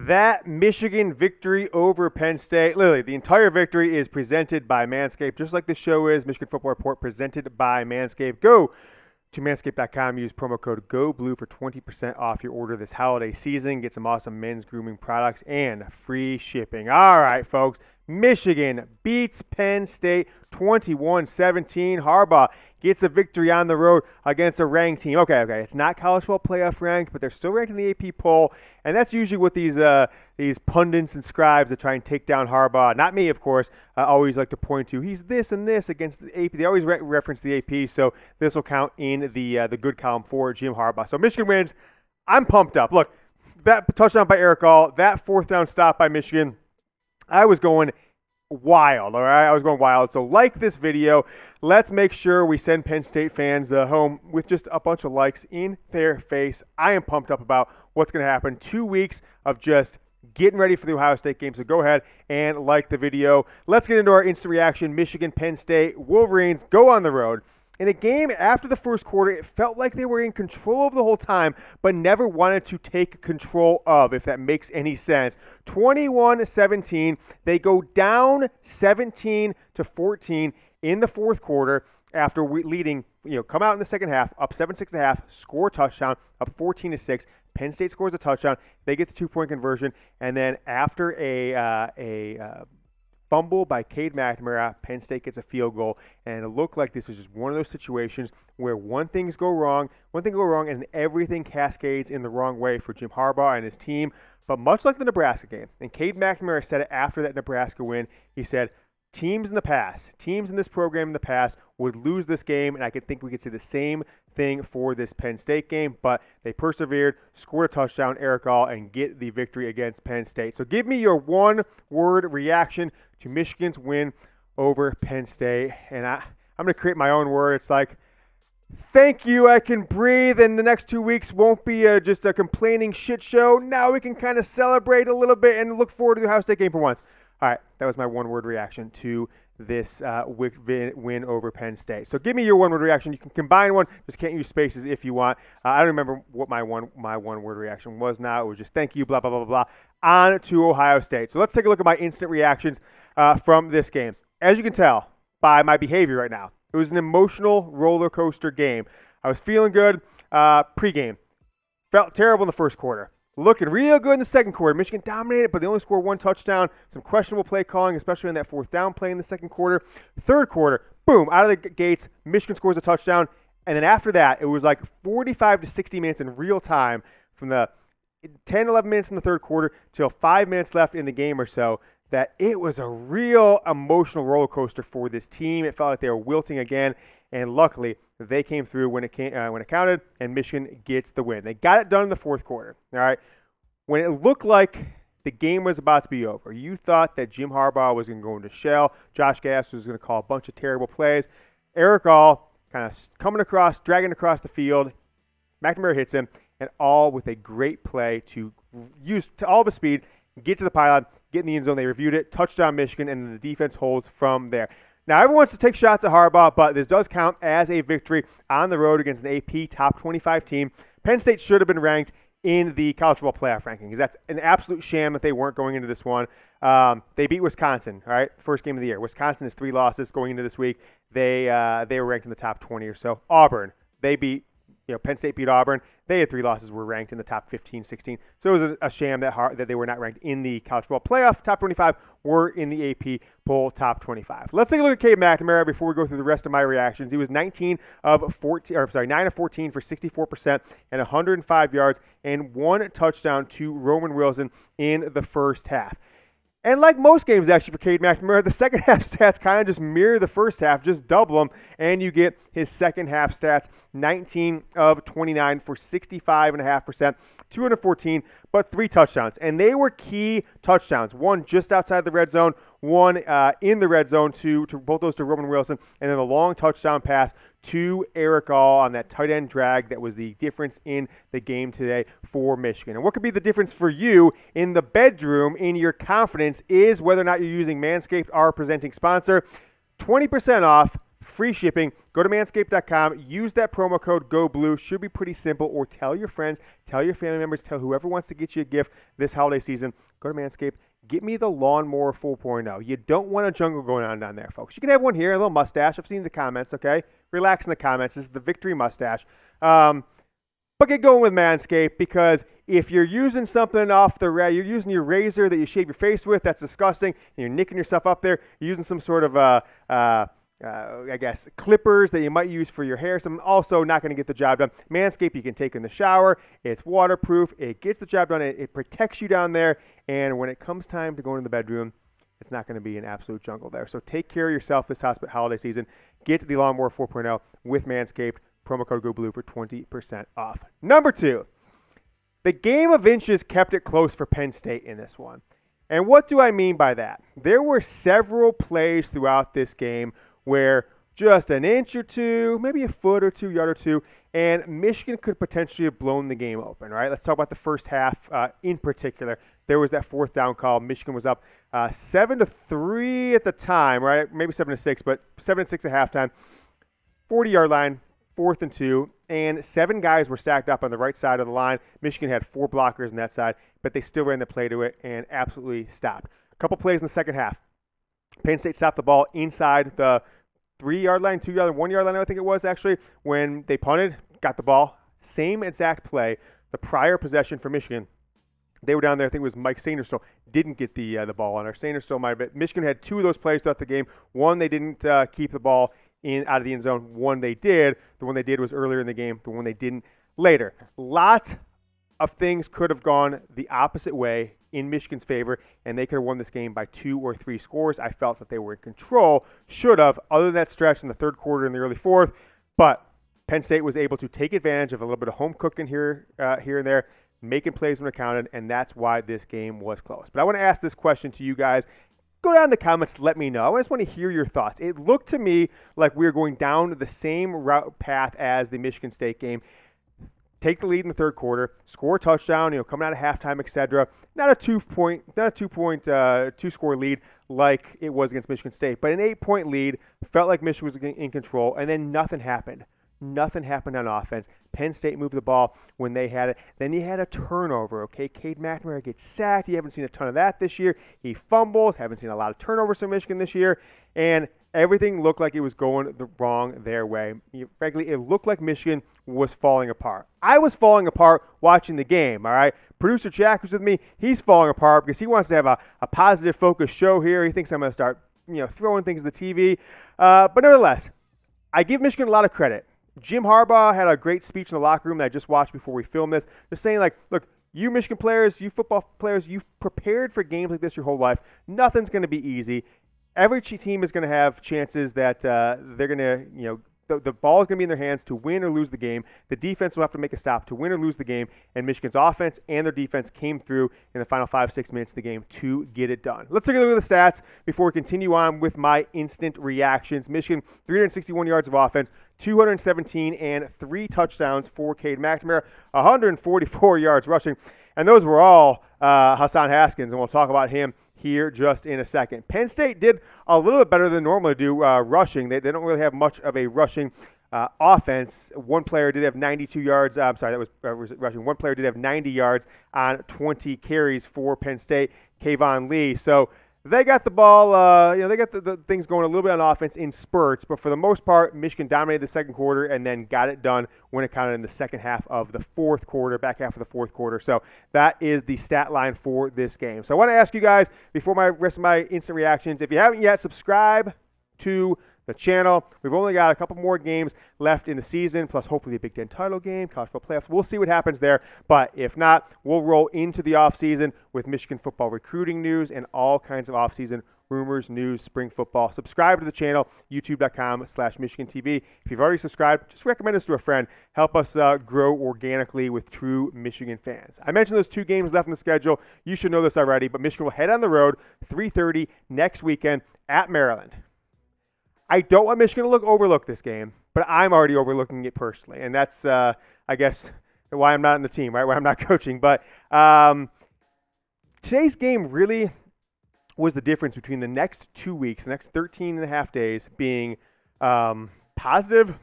That Michigan victory over Penn State, literally the entire victory is presented by Manscaped, just like the show is. Michigan Football Report presented by Manscaped. Go to manscaped.com, use promo code GOBLUE for 20% off your order this holiday season. Get some awesome men's grooming products and free shipping. All right, folks. Michigan beats Penn State 21-17. Harbaugh gets a victory on the road against a ranked team. Okay, it's not college football playoff ranked, but they're still ranked in the AP poll, and that's usually what these pundits and scribes that try and take down Harbaugh, not me, of course, always like to point to. He's this and this against the AP. They always reference the AP, so this will count in the good column for Jim Harbaugh. So Michigan wins. I'm pumped up. Look, that touchdown by Erick All, that fourth down stop by Michigan, I was going wild, all right? I was going wild. So like this video. Let's make sure we send Penn State fans home with just a bunch of likes in their face. I am pumped up about what's going to happen. 2 weeks of just getting ready for the Ohio State game. So go ahead and like the video. Let's get into our instant reaction. Michigan, Penn State, Wolverines go on the road. In a game after the first quarter, it felt like they were in control of the whole time, but never wanted to take control of, if that makes any sense. 21-17, they go down 17-14 in the fourth quarter after leading, come out in the second half, up 7-6.5, score a touchdown, up 14-6. Penn State scores a touchdown. They get the 2-point conversion, and then after a fumble by Cade McNamara, Penn State gets a field goal, and it looked like this was just one of those situations where one thing go wrong, and everything cascades in the wrong way for Jim Harbaugh and his team. But much like the Nebraska game, and Cade McNamara said it after that Nebraska win, he said, teams in this program in the past would lose this game, and I could think we could say the same thing for this Penn State game, but they persevered, scored a touchdown, Erick All, and get the victory against Penn State. So give me your one-word reaction to Michigan's win over Penn State, and I'm going to create my own word. It's like, thank you, I can breathe, and the next 2 weeks won't be just a complaining shit show. Now we can kind of celebrate a little bit and look forward to the Ohio State game for once. All right, that was my one-word reaction to this win over Penn State. So give me your one-word reaction. You can combine one, just can't use spaces if you want. I don't remember what my one-word reaction was now. It was just thank you, blah, blah, blah, blah, blah, on to Ohio State. So let's take a look at my instant reactions from this game. As you can tell by my behavior right now, it was an emotional roller coaster game. I was feeling good pregame. Felt terrible in the first quarter. Looking real good in the second quarter. Michigan dominated, but they only scored one touchdown. Some questionable play calling, especially on that fourth down play in the second quarter. Third quarter, boom, out of the gates, Michigan scores a touchdown. And then after that, it was like 45 to 60 minutes in real time from the 10, 11 minutes in the third quarter till 5 minutes left in the game or so, that it was a real emotional roller coaster for this team. It felt like they were wilting again, and luckily they came through when it counted, and Michigan gets the win. They got it done in the fourth quarter. All right, when it looked like the game was about to be over, you thought that Jim Harbaugh was going to go into shell. Josh Gass was going to call a bunch of terrible plays. Erick All kind of dragging across the field. McNamara hits him, and All with a great play to use all of his speed, get to the pylon, get in the end zone. They reviewed it, touchdown Michigan, and then the defense holds from there. Now, everyone wants to take shots at Harbaugh, but this does count as a victory on the road against an AP top 25 team. Penn State should have been ranked in the college football playoff rankings. That's an absolute sham that they weren't going into this one. They beat Wisconsin, all right, first game of the year. Wisconsin has 3 losses going into this week. They were ranked in the top 20 or so. Auburn, they beat, Penn State beat Auburn. They had 3 losses, were ranked in the top 15, 16. So it was a sham that they were not ranked in the college football playoff top 25, were in the AP poll top 25. Let's take a look at Cade McNamara before we go through the rest of my reactions. He was 9 of 14 for 64% and 105 yards and 1 touchdown to Roman Wilson in the first half. And like most games, actually, for Cade McNamara, the second half stats kind of just mirror the first half, just double them, and you get his second half stats, 19 of 29 for 65.5%, 214, but 3 touchdowns. And they were key touchdowns, one just outside the red zone, one in the red zone, to both those to Roman Wilson, and then a long touchdown pass to Erick All on that tight end drag that was the difference in the game today for Michigan. And what could be the difference for you in the bedroom, in your confidence, is whether or not you're using Manscaped, our presenting sponsor. 20% off free shipping. Go to manscaped.com, use that promo code GOBLUE. Should be pretty simple. Or tell your friends, tell your family members, tell whoever wants to get you a gift this holiday season. Go to Manscaped. Get me the Lawnmower 4.0. You don't want a jungle going on down there, folks. You can have one here, a little mustache. I've seen the comments, okay? Relax in the comments. This is the victory mustache. But get going with Manscaped, because if you're using something off the rack, you're using your razor that you shave your face with, that's disgusting, and you're nicking yourself up there, you're using some sort of, I guess, clippers that you might use for your hair, so I'm also not going to get the job done. Manscaped, you can take in the shower. It's waterproof. It gets the job done. It protects you down there, and when it comes time to go into the bedroom, it's not going to be an absolute jungle there. So take care of yourself this holiday season. Get the Lawnmower 4.0 with Manscaped. Promo code GOBLUE for 20% off. Number 2, the game of inches kept it close for Penn State in this one. And what do I mean by that? There were several plays throughout this game where just an inch or two, maybe a foot or 2, yard or 2, and Michigan could potentially have blown the game open, right? Let's talk about the first half in particular. There was that 4th down call. Michigan was up 7-3 at the time, right? Maybe 7-6, but 7-6 at halftime. 40-yard line. 4th and 2, and 7 guys were stacked up on the right side of the line. Michigan had 4 blockers on that side, but they still ran the play to it and absolutely stopped. A couple plays in the second half. Penn State stopped the ball inside the 3-yard line, 2-yard line, 1-yard line, I think it was actually, when they punted, got the ball. Same exact play. The prior possession for Michigan, they were down there, I think it was Mike Sainristil, didn't get the ball on her. Sainristil might have been. Michigan had 2 of those plays throughout the game. One, they didn't keep the ball out of the end zone. One they did. The one they did was earlier in the game. The one they didn't later. Lots of things could have gone the opposite way in Michigan's favor, and they could have won this game by 2 or 3 scores. I felt that they were in control. Should have, other than that stretch in the third quarter and the early fourth. But Penn State was able to take advantage of a little bit of home cooking here and there, making plays when it counted, and that's why this game was close. But I want to ask this question to you guys. Go down in the comments, let me know. I just want to hear your thoughts. It looked to me like we were going down the same route path as the Michigan State game. Take the lead in the third quarter, score a touchdown, coming out of halftime, etc. Not a 2-score lead like it was against Michigan State, but an 8-point lead. Felt like Michigan was in control, and then nothing happened. Nothing happened on offense. Penn State moved the ball when they had it. Then you had a turnover, okay? Cade McNamara gets sacked. You haven't seen a ton of that this year. He fumbles. Haven't seen a lot of turnovers from Michigan this year. And everything looked like it was going the wrong their way. Frankly, it looked like Michigan was falling apart. I was falling apart watching the game, all right? Producer Jack, who's with me, he's falling apart because he wants to have a positive focus show here. He thinks I'm going to start throwing things at the TV. But nevertheless, I give Michigan a lot of credit. Jim Harbaugh had a great speech in the locker room that I just watched before we filmed this. Just saying, look, you Michigan players, you football players, you've prepared for games like this your whole life. Nothing's going to be easy. Every team is going to have chances that they're going to, the ball is going to be in their hands to win or lose the game. The defense will have to make a stop to win or lose the game. And Michigan's offense and their defense came through in the final 5-6 minutes of the game to get it done. Let's take a look at the stats before we continue on with my instant reactions. Michigan, 361 yards of offense, 217 and 3 touchdowns for Cade McNamara, 144 yards rushing. And those were all Hassan Haskins, and we'll talk about him here just in a second. Penn State did a little bit better than normally do rushing. They don't really have much of a rushing offense. One player did have 92 yards. I'm sorry, that was rushing. One player did have 90 yards on 20 carries for Penn State, Kayvon Lee. So they got the ball, they got the things going a little bit on offense in spurts, but for the most part, Michigan dominated the second quarter and then got it done when it counted in the second half of the fourth quarter, back half of the fourth quarter. So that is the stat line for this game. So I want to ask you guys, before my rest of my instant reactions, if you haven't yet, subscribe to the channel. We've only got a couple more games left in the season, plus hopefully a Big Ten title game, college football playoffs. We'll see what happens there, but if not, we'll roll into the offseason with Michigan football recruiting news and all kinds of offseason rumors, news, spring football. Subscribe to the channel, youtube.com/Michigan TV. If you've already subscribed, just recommend us to a friend. Help us grow organically with true Michigan fans. I mentioned those 2 games left in the schedule. You should know this already, but Michigan will head on the road 3:30 next weekend at Maryland. I don't want Michigan to overlook this game, but I'm already overlooking it personally, and that's, I guess, why I'm not on the team, right? Why I'm not coaching. But today's game really was the difference between the next 2 weeks, the next 13 and a half days being Positive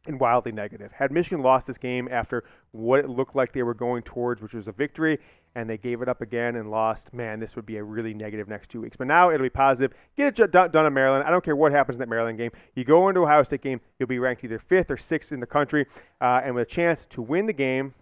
and wildly negative. Had Michigan lost this game after what it looked like they were going towards, which was a victory, and they gave it up again and lost, man, this would be a really negative next 2 weeks. But now it'll be positive. Get it done in Maryland. I don't care what happens in that Maryland game. You go into Ohio State game, you'll be ranked either 5th or 6th in the country, and with a chance to win the game.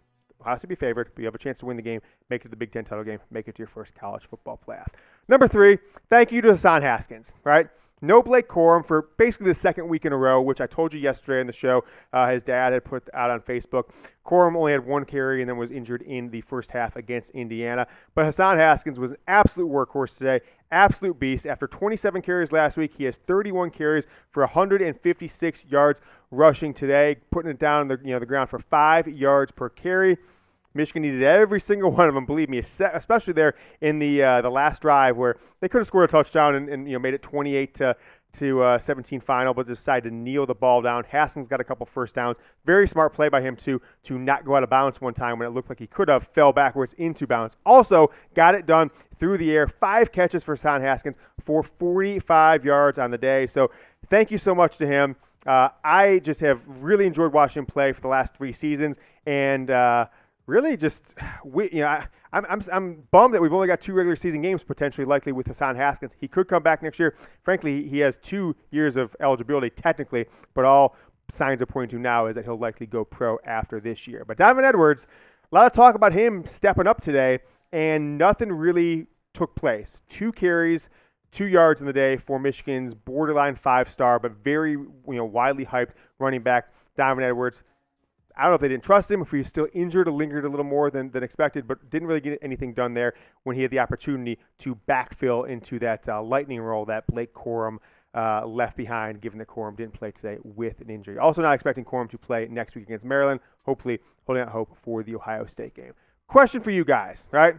Ohio State be favored, but you have a chance to win the game, make it to the Big Ten title game, make it to your first college football playoff. Number 3, thank you to Hassan Haskins, right? No Blake Corum for basically the second week in a row, which I told you yesterday in the show. His dad had put out on Facebook. Corum only had 1 carry and then was injured in the first half against Indiana. But Hassan Haskins was an absolute workhorse today, absolute beast. After 27 carries last week, he has 31 carries for 156 yards rushing today, putting it down on the ground for 5 yards per carry. Michigan needed every single one of them, believe me, especially there in the last drive where they could have scored a touchdown and made it 28 to 17 final, but decided to kneel the ball down. Haskins got a couple first downs. Very smart play by him to not go out of bounds one time when it looked like he could have, fell backwards into bounds. Also got it done through the air. 5 catches for Hassan Haskins for 45 yards on the day. So thank you so much to him. I just have really enjoyed watching him play for the last 3 seasons, and really just, I'm bummed that we've only got 2 regular season games potentially likely with Hassan Haskins. He could come back next year. Frankly, he has 2 years of eligibility technically, but all signs are pointing to now is that he'll likely go pro after this year. But Donovan Edwards, a lot of talk about him stepping up today, and nothing really took place. 2 carries, 2 yards in the day for Michigan's borderline 5-star, but very widely hyped running back Donovan Edwards. I don't know if they didn't trust him, if he was still injured or lingered a little more than expected, but didn't really get anything done there when he had the opportunity to backfill into that lightning role that Blake Corum left behind, given that Corum didn't play today with an injury. Also not expecting Corum to play next week against Maryland, hopefully holding out hope for the Ohio State game. Question for you guys, right?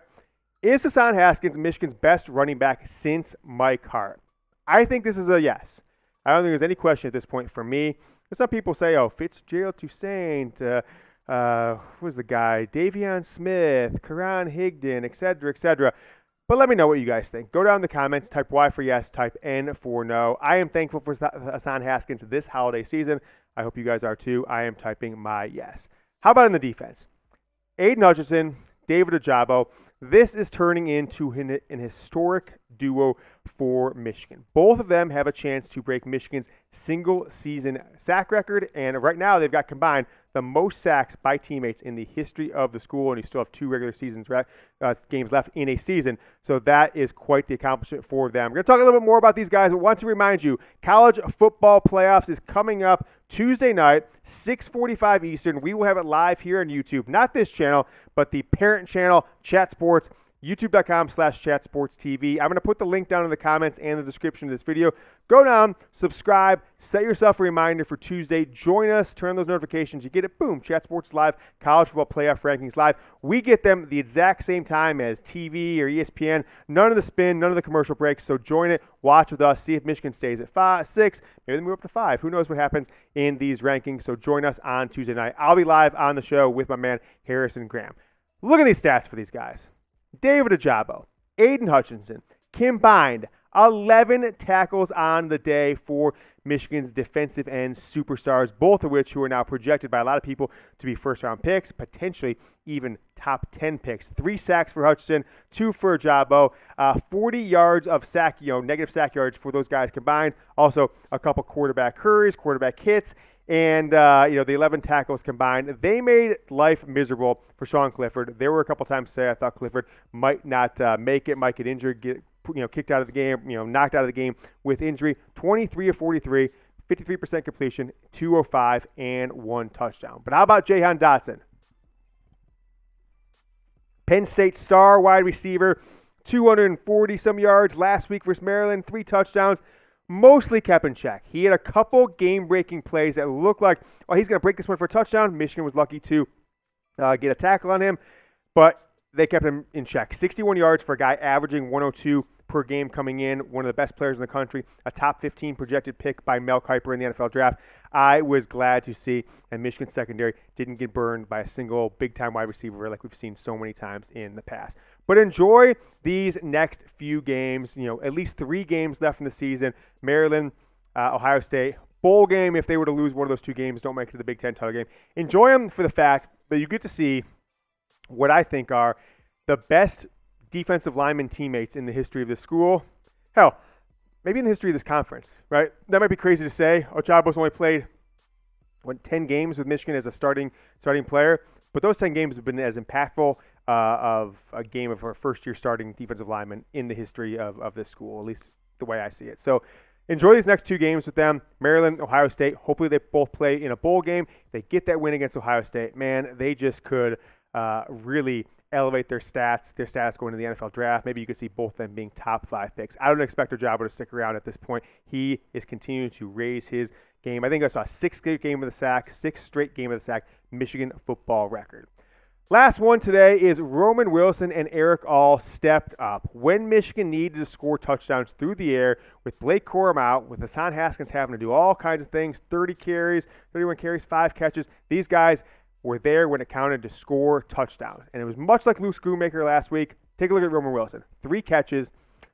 Is Hassan Haskins Michigan's best running back since Mike Hart? I think this is a yes. I don't think there's any question at this point for me. Some people say, Fitzgerald Toussaint, who's the guy? Davion Smith, Karan Higdon, etc., etc. But let me know what you guys think. Go down in the comments, type Y for yes, type N for no. I am thankful for Hassan Haskins this holiday season. I hope you guys are too. I am typing my yes. How about in the defense? Aidan Hutchinson, David Ojabo. This is turning into an historic duo for Michigan. Both of them have a chance to break Michigan's single-season sack record, and right now they've got combined the most sacks by teammates in the history of the school, and you still have 2 regular season games left in a season, so that is quite the accomplishment for them. We're going to talk a little bit more about these guys, but want to remind you, college football playoffs is coming up Tuesday night, 6:45 Eastern. We will have it live here on YouTube, not this channel, but the parent channel, Chat Sports, youtube.com/chatsportstv. I'm going to put the link down in the comments and the description of this video. Go down, subscribe, set yourself a reminder for Tuesday. Join us, turn on those notifications. You get it, boom, Chat Sports Live, College Football Playoff Rankings Live. We get them the exact same time as TV or ESPN. None of the spin, none of the commercial breaks. So join it, watch with us, see if Michigan stays at 5, 6, maybe they move up to 5. Who knows what happens in these rankings. So join us on Tuesday night. I'll be live on the show with my man Harrison Graham. Look at these stats for these guys. David Ojabo, Aidan Hutchinson, combined 11 tackles on the day for Michigan's defensive end superstars, both of which who are now projected by a lot of people to be first-round picks, potentially even top 10 picks. 3 sacks for Hutchinson, 2 for Ojabo, 40 yards of sack, negative sack yards for those guys combined. Also, a couple quarterback hurries, quarterback hits, and the 11 tackles combined. They made life miserable for Sean Clifford. There were a couple times today I thought Clifford might not make it, might get injured, get kicked out of the game, knocked out of the game with injury. 23 of 43, 53% completion, 205, and 1 touchdown. But how about Jahan Dotson? Penn State star wide receiver, 240-some yards last week versus Maryland, 3 touchdowns. Mostly kept in check. He had a couple game-breaking plays that looked like, he's going to break this one for a touchdown. Michigan was lucky to get a tackle on him, but they kept him in check. 61 yards for a guy averaging 102 per game coming in, one of the best players in the country, a top 15 projected pick by Mel Kiper in the NFL draft. I was glad to see, and Michigan secondary didn't get burned by a single big-time wide receiver like we've seen so many times in the past. But enjoy these next few games, at least 3 games left in the season. Maryland, Ohio State, bowl game, if they were to lose one of those two games, don't make it to the Big Ten title game. Enjoy them for the fact that you get to see what I think are the best defensive lineman teammates in the history of this school. Hell, maybe in the history of this conference, right? That might be crazy to say. Ojabo's only played 10 games with Michigan as a starting player, but those 10 games have been as impactful of a game of our first-year starting defensive lineman in the history of this school, at least the way I see it. So enjoy these next two games with them. Maryland, Ohio State. Hopefully they both play in a bowl game. They get that win against Ohio State. Man, they just could really elevate their status going to the NFL draft. Maybe you could see both of them being top 5 picks. I don't expect Ojabo to stick around at this point. He is continuing to raise his game. I think I saw a 6th straight game of the sack, 6th straight game of the sack, Michigan football record. Last one today is Roman Wilson and Erick All stepped up. When Michigan needed to score touchdowns through the air, with Blake Corum out, with Hassan Haskins having to do all kinds of things, 30 carries, 31 carries, 5 catches, these guys were there when it counted to score touchdowns. And it was much like Luke Schoonmaker last week. Take a look at Roman Wilson. 3 catches,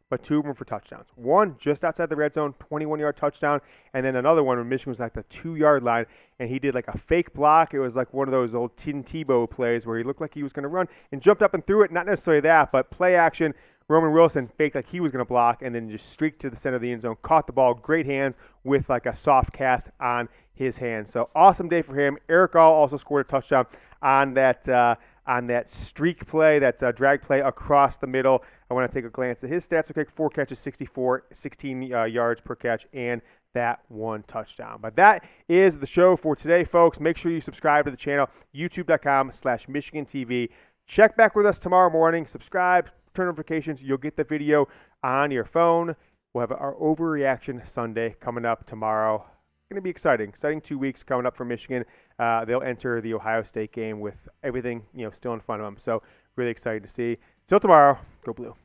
but 2 of them for touchdowns. One just outside the red zone, 21-yard touchdown, and then another one when Michigan was like the 2-yard line, and he did like a fake block. It was like one of those old Tim Tebow plays where he looked like he was going to run and jumped up and threw it. Not necessarily that, but play action. Roman Wilson faked like he was going to block and then just streaked to the center of the end zone, caught the ball, great hands with like a soft cast on his hand. So awesome day for him. Erick All also scored a touchdown on that streak play, that drag play across the middle. I want to take a glance at his stats. Okay, 4 catches, 16 yards per catch, and that 1 touchdown. But that is the show for today, folks. Make sure you subscribe to the channel, youtube.com/Michigan TV. Check back with us tomorrow morning. Subscribe, turn notifications. You'll get the video on your phone. We'll have our Overreaction Sunday coming up tomorrow. Going to be exciting 2 weeks coming up for Michigan. They'll enter the Ohio State game with everything still in front of them. So really excited to see. Till tomorrow, go blue.